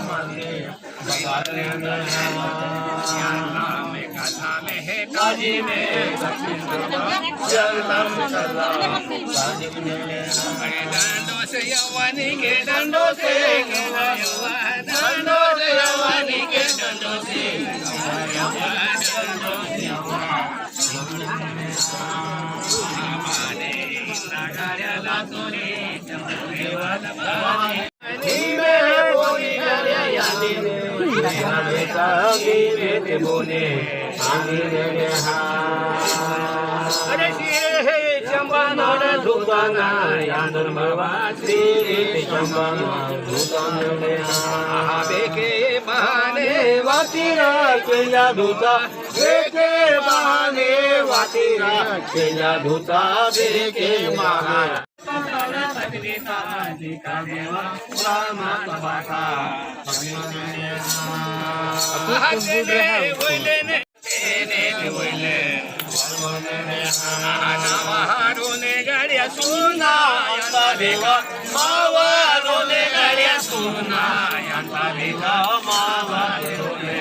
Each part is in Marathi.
मागे बगाले में काला में है काजी में जलम कला काजी में डंडो से यवानी के डंडो से डंडो से यवानी के डंडो से वातीरा केला धुता बेके बहाने वातीरा केला धुता बेके महान गाड्या सुना देवा मावारोने गाड्या सुना देवा मावारोने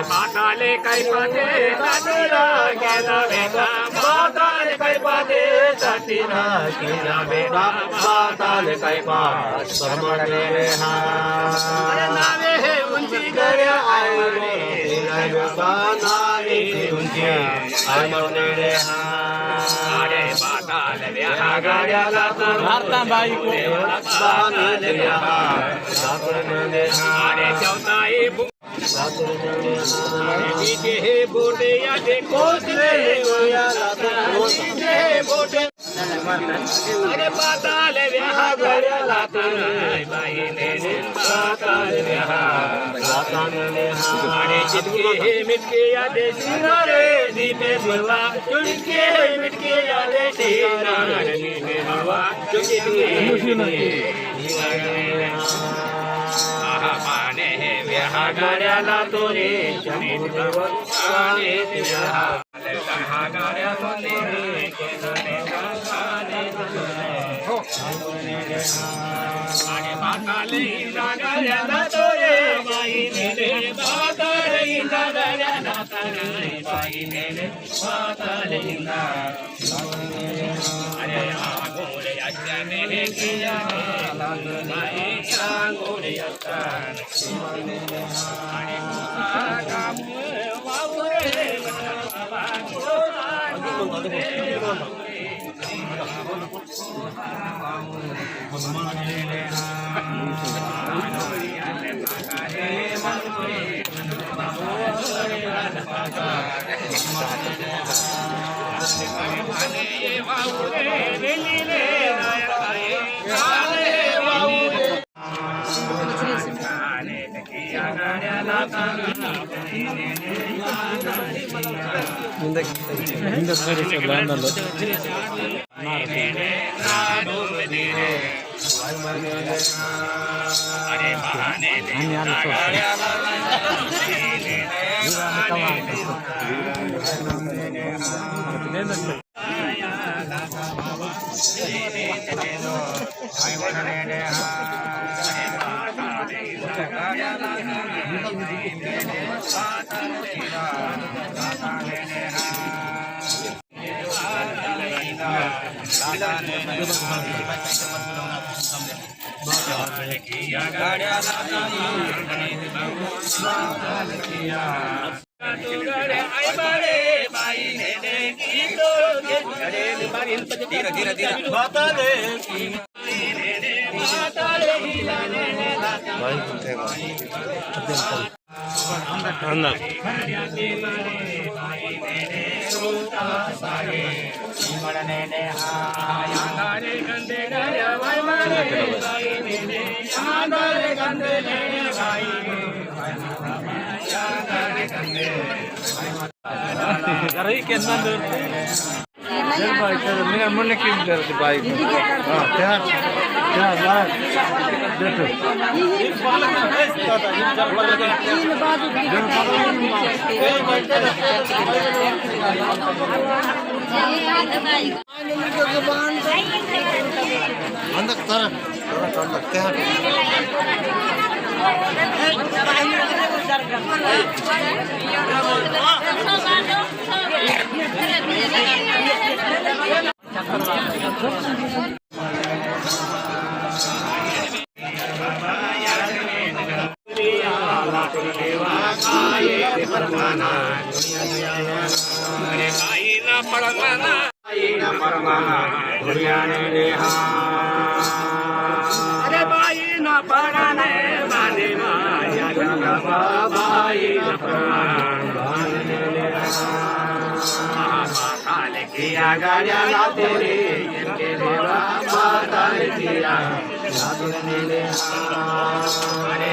बाताले काय पाते सातीरा केला बेटा बाताले काय पाते सातीरा केला बेटा बाताले काय पात समरले हा नावे हे उंची गर्या आय रे नावे उंची आय मरले हा अरे बाताले व्या गाड्याला भारता बाई को बाताले व्या सातरने अरे चौथाई हे बोटे या कोसले बोटे अरे पाताले व्याह गड्याला बाई पाताले व्याह अरे चिटके हे मिटके या देशी रे दीपे बुलवा चुटके मिटके या देशी दीपे बुलवा चुटके माने व्याह गाड्याला तोरे गाड्या बाताले गाड्याला तोरे बाई मेले बाताले गाड्याला तोरे बाई मेले बाताले अरे आगोरे अच्छा मेले किया बाई आगोरे अच्छा अरे काम वावरे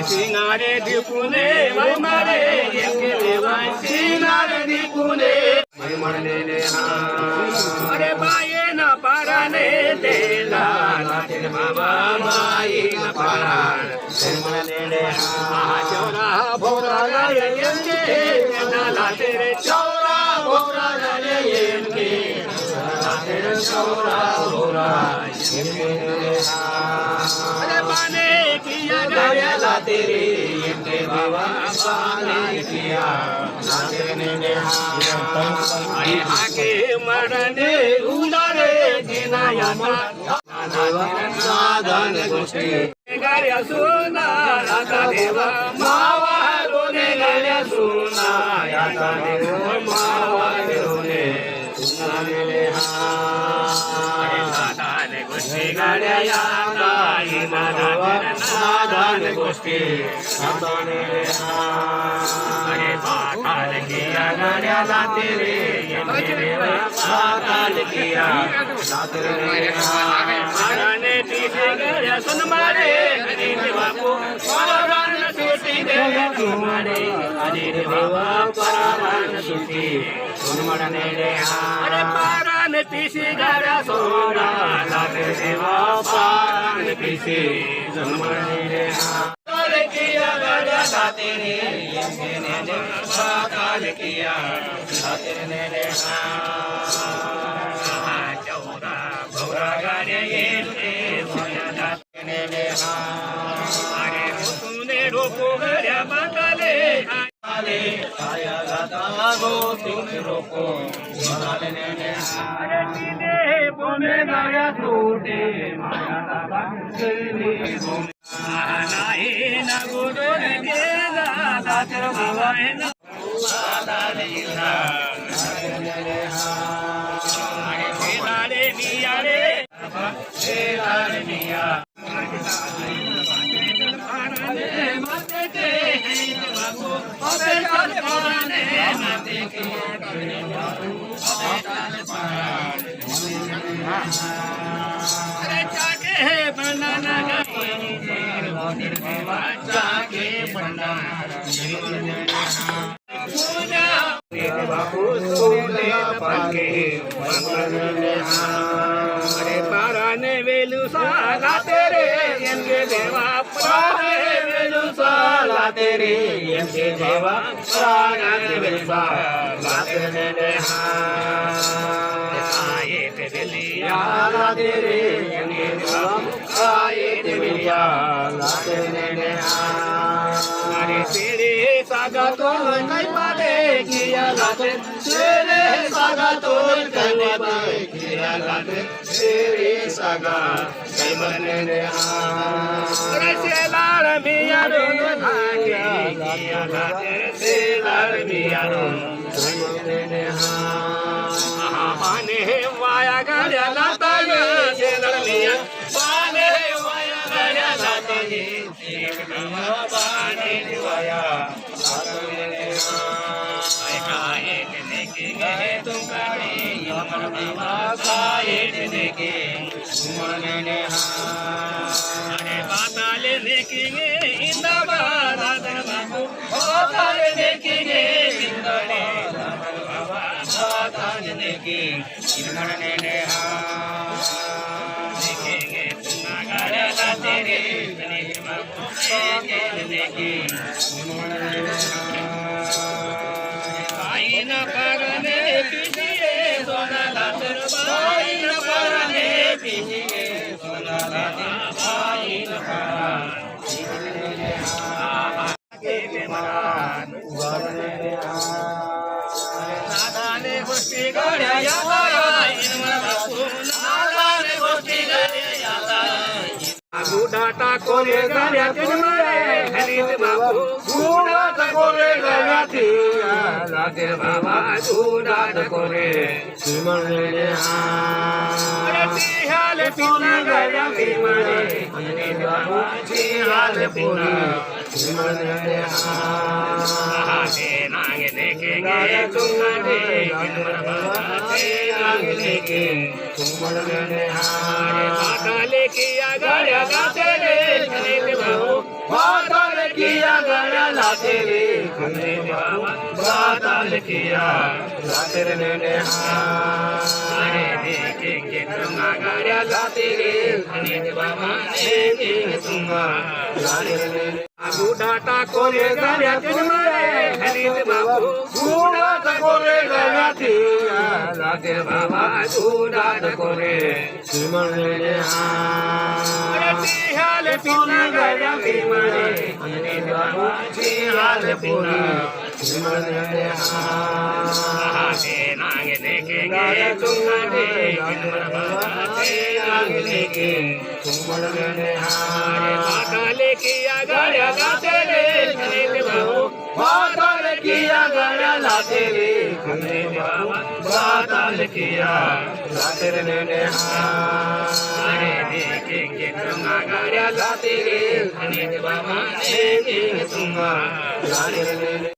सिंगारे दीपुने मारे सिंगारे दीपुने अरे बाये न पाराने देला बाबा बाई न पारान चौरा भोरा तेरे चौरा भोरा चौरा भोरा अरे बाने किया गया तेरे बाबा बाने किया आके मरने उनारे जिनाया साधन गोष्ठी गाड्या सुना आता देवा मावा रोने गाड्या सुना आता देवा मावा रोने साधन गोष्ठी गाड्या याता साधन गोष्टी अरे पाताल किया गाड्या लाते रे पाताल किया माराने पीछे गाड्या सुन मारे अरे बापू परावान सुटी दे तुम्हारे अरे देवा परावान सुटी सुन मरने रे अरे पारान पीछे गाड्या सोना लाते देवा पारान पीछे सुन मरने रे किया गाड्या लाते रे पाताल किया लाते रे चौरा भौरा गाड्या येते अरे तूने रोको गड्या बांधाले आले आया गाता गो तूने रोको अरे तिने बोने गाड्या तोटे माया बांधली नाही ना गोडोने गेला दातर बाबा ना दालीला अरे खेलाले मिया रे खेलाले मिया अरे जाके बनाना जाके बनाना बापू सोने पाके अरे पाराने वेलू साला तेरे इनके देवा पाराने वेलू साला तेरे इनके देवा पाराने वेलू साला तेरे आये ते दिलिया लाते रे गंगे आए देविया लाते ने अरे तेरे सागा तो कई बाते किया लाते तेरे सागा तो कई बाते किया लाते तेरे सागा कई बने ने अरे से लाल मिया रो किया लाते से लाल मिया रो कई बने ने पाने वाया गया लाता ये से लाल मिया पाने वाया गया लाता ये पाने वाया लाता ये खाए देखे गए तुम काढ़े यमन बाबा खाए देखे तुमने ने अरे बाता ले देखेंगे इंदाबाद आदर बाबू बाता ले देखेंगे इंदाने बाबा बाता ले देखे तुमने ने देखेंगे तुम गाड़ा लाते रे बाबू देखे तुमने न परने पीछे सोना लातर भाई न परने पीछे सोना लातर भाई न परने नादाने गोष्टी गड्या याता नादाने गोष्टी गड्या याता गुडाटा कोले गड्या तिनमरे हरित बाबू गुडाटा कोले गड्या लाते बाबा गुडाटा कोले तिमरे अरे तिहाल पिना गड्या तिमरे हरित बाबू तिहाल पिना तिमरे आगे नागे देखेंगे तुम्हारे नागे देखे तुम्हारे माता लेके आगरा लाते रे खरीद बाबू माता लेके आगरा लाते रे खरीद बाबू माता लेके लाते रे ने अरे देखेंगे तुम आगरा लाते रे खरीद बाबा देखेंगे तुम लाते रे गुडाटा कोले गड्या तिनमरे खरीद बाबू गुडाटा कोले गड्या लाते बाबा गुडाटा कोले तिमरे अरे तिहाल पिना गड्या तिमरे खरीद बाबू तिहाल पिना तिमरे आगे नागे देखेंगे तुम्हारे नागे देखे तुम्हारे माता लेके आगरा लाते रे खरीद बाबू माता लेके आगरा लाते रे खरीद बाबू माता लेके लाते रे ने अरे देखेंगे तुम आगरा लाते रे खरीद बाबा देखेंगे तुम लाते रे